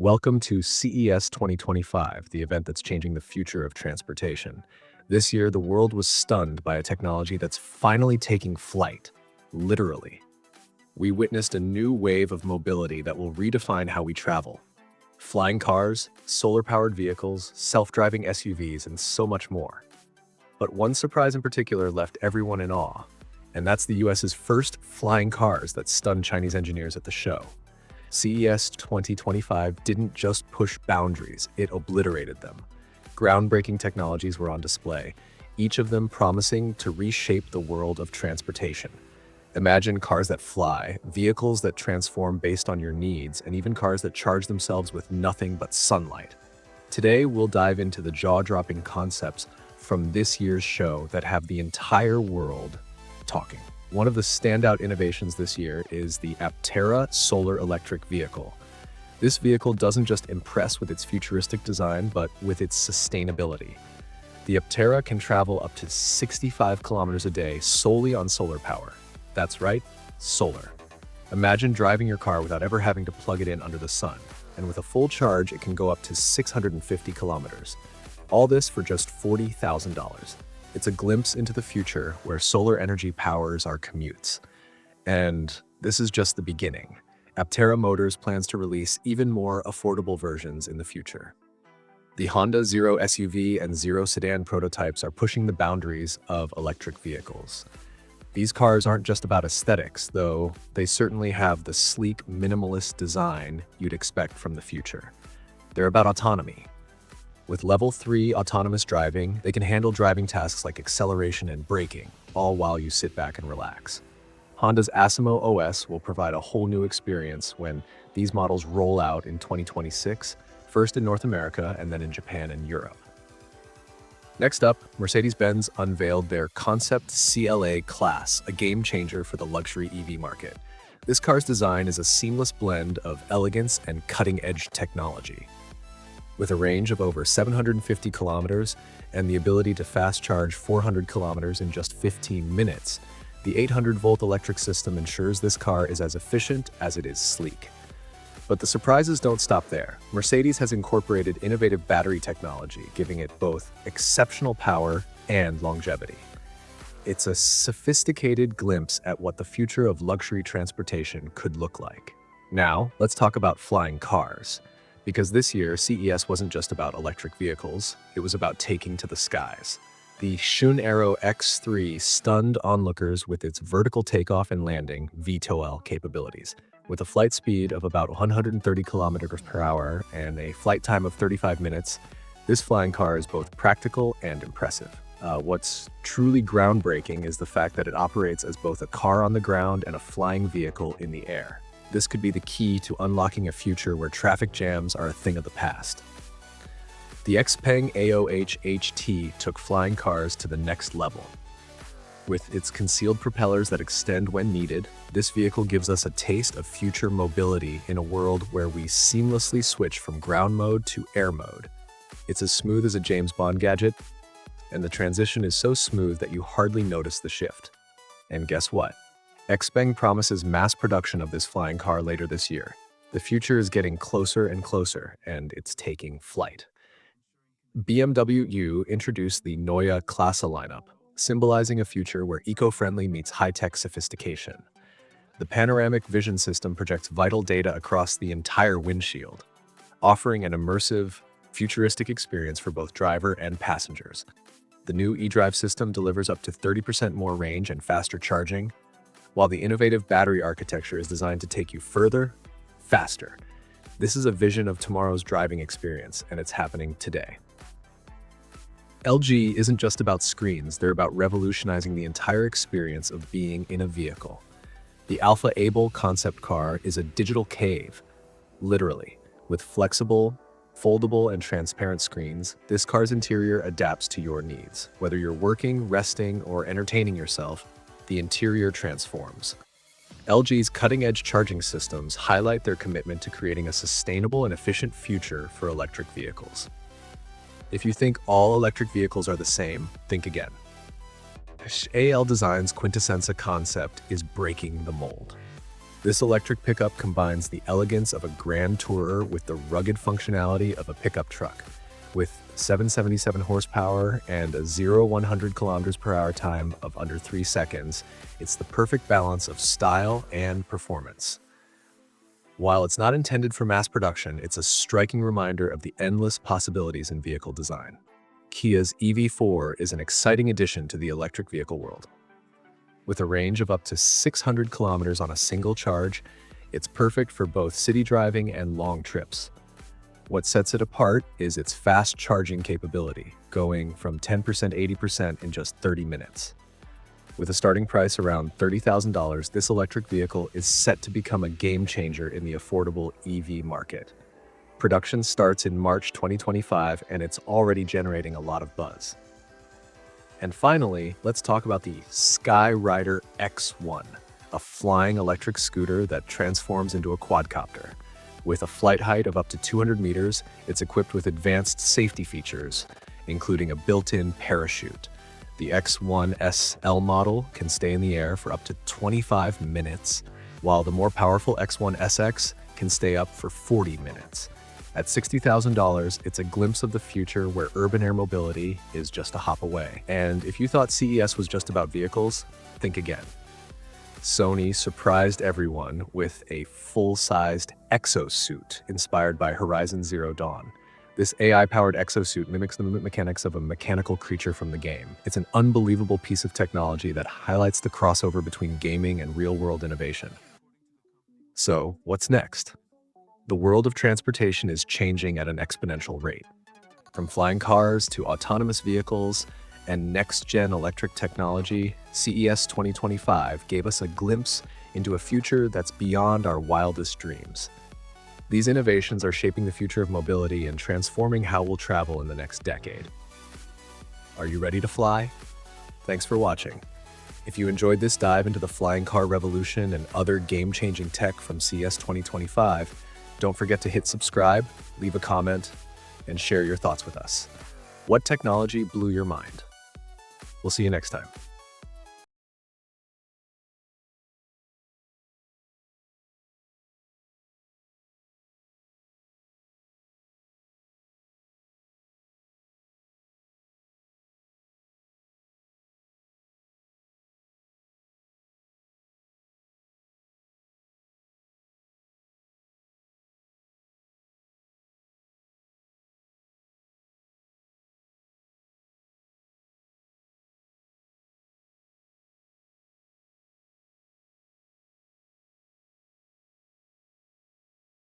Welcome to CES 2025, the event that's changing the future of transportation. This year, the world was stunned by a technology that's finally taking flight, literally. We witnessed a new wave of mobility that will redefine how we travel. Flying cars, solar-powered vehicles, self-driving SUVs, and so much more. But one surprise in particular left everyone in awe, and that's the US's first flying cars that stunned Chinese engineers at the show. CES 2025 didn't just push boundaries, it obliterated them. Groundbreaking technologies were on display, each of them promising to reshape the world of transportation. Imagine cars that fly, vehicles that transform based on your needs, and even cars that charge themselves with nothing but sunlight. Today, we'll dive into the jaw-dropping concepts from this year's show that have the entire world talking. One of the standout innovations this year is the Aptera Solar electric vehicle. This vehicle doesn't just impress with its futuristic design, but with its sustainability. The Aptera can travel up to 65 kilometers a day solely on solar power. That's right, solar. Imagine driving your car without ever having to plug it in under the sun. And with a full charge, it can go up to 650 kilometers. All this for just $40,000. It's a glimpse into the future where solar energy powers our commutes. And this is just the beginning. Aptera Motors plans to release even more affordable versions in the future. The Honda Zero SUV and Zero Sedan prototypes are pushing the boundaries of electric vehicles. These cars aren't just about aesthetics, though they certainly have the sleek, minimalist design you'd expect from the future. They're about autonomy. With Level 3 autonomous driving, they can handle driving tasks like acceleration and braking, all while you sit back and relax. Honda's Asimo OS will provide a whole new experience when these models roll out in 2026, first in North America and then in Japan and Europe. Next up, Mercedes-Benz unveiled their concept CLA Class, a game changer for the luxury EV market. This car's design is a seamless blend of elegance and cutting-edge technology. With a range of over 750 kilometers and the ability to fast charge 400 kilometers in just 15 minutes, the 800-volt electric system ensures this car is as efficient as it is sleek. But the surprises don't stop there. Mercedes has incorporated innovative battery technology, giving it both exceptional power and longevity. It's a sophisticated glimpse at what the future of luxury transportation could look like. Now, let's talk about flying cars. Because this year, CES wasn't just about electric vehicles, it was about taking to the skies. The Shun Aero X3 stunned onlookers with its vertical takeoff and landing (VTOL) capabilities. With a flight speed of about 130 kilometers per hour and a flight time of 35 minutes, this flying car is both practical and impressive. What's truly groundbreaking is the fact that it operates as both a car on the ground and a flying vehicle in the air. This could be the key to unlocking a future where traffic jams are a thing of the past. The Xpeng AOH HT took flying cars to the next level. With its concealed propellers that extend when needed, this vehicle gives us a taste of future mobility in a world where we seamlessly switch from ground mode to air mode. It's as smooth as a James Bond gadget, and the transition is so smooth that you hardly notice the shift. And guess what? Xpeng promises mass production of this flying car later this year. The future is getting closer and closer, and it's taking flight. BMW introduced the Noya Classa lineup, symbolizing a future where eco-friendly meets high-tech sophistication. The panoramic vision system projects vital data across the entire windshield, offering an immersive, futuristic experience for both driver and passengers. The new eDrive system delivers up to 30% more range and faster charging, while the innovative battery architecture is designed to take you further, faster. This is a vision of tomorrow's driving experience, and it's happening today. LG isn't just about screens, they're about revolutionizing the entire experience of being in a vehicle. The Alpha Able concept car is a digital cave, literally. With flexible, foldable, and transparent screens, this car's interior adapts to your needs. Whether you're working, resting, or entertaining yourself, the interior transforms. LG's cutting-edge charging systems highlight their commitment to creating a sustainable and efficient future for electric vehicles. If you think all electric vehicles are the same, think again. AL Design's quintessence concept is breaking the mold. This electric pickup combines the elegance of a grand tourer with the rugged functionality of a pickup truck. With 777 horsepower and a 0-100 kilometers per hour time of under 3 seconds, it's the perfect balance of style and performance. While it's not intended for mass production, it's a striking reminder of the endless possibilities in vehicle design. Kia's EV4 is an exciting addition to the electric vehicle world. With a range of up to 600 kilometers on a single charge, it's perfect for both city driving and long trips. What sets it apart is its fast charging capability, going from 10% to 80% in just 30 minutes. With a starting price around $30,000, this electric vehicle is set to become a game changer in the affordable EV market. Production starts in March 2025, and it's already generating a lot of buzz. And finally, let's talk about the Skyrider X1, a flying electric scooter that transforms into a quadcopter. With a flight height of up to 200 meters, it's equipped with advanced safety features, including a built-in parachute. The X1 SL model can stay in the air for up to 25 minutes, while the more powerful X1 SX can stay up for 40 minutes. At $60,000, it's a glimpse of the future where urban air mobility is just a hop away. And if you thought CES was just about vehicles, think again. Sony surprised everyone with a full-sized exosuit inspired by Horizon Zero Dawn. This AI-powered exosuit mimics the movement mechanics of a mechanical creature from the game. It's an unbelievable piece of technology that highlights the crossover between gaming and real-world innovation. So, what's next? The world of transportation is changing at an exponential rate. From flying cars to autonomous vehicles and next-gen electric technology, CES 2025 gave us a glimpse into a future that's beyond our wildest dreams. These innovations are shaping the future of mobility and transforming how we'll travel in the next decade. Are you ready to fly? Thanks for watching. If you enjoyed this dive into the flying car revolution and other game-changing tech from CES 2025, don't forget to hit subscribe, leave a comment, and share your thoughts with us. What technology blew your mind? We'll see you next time.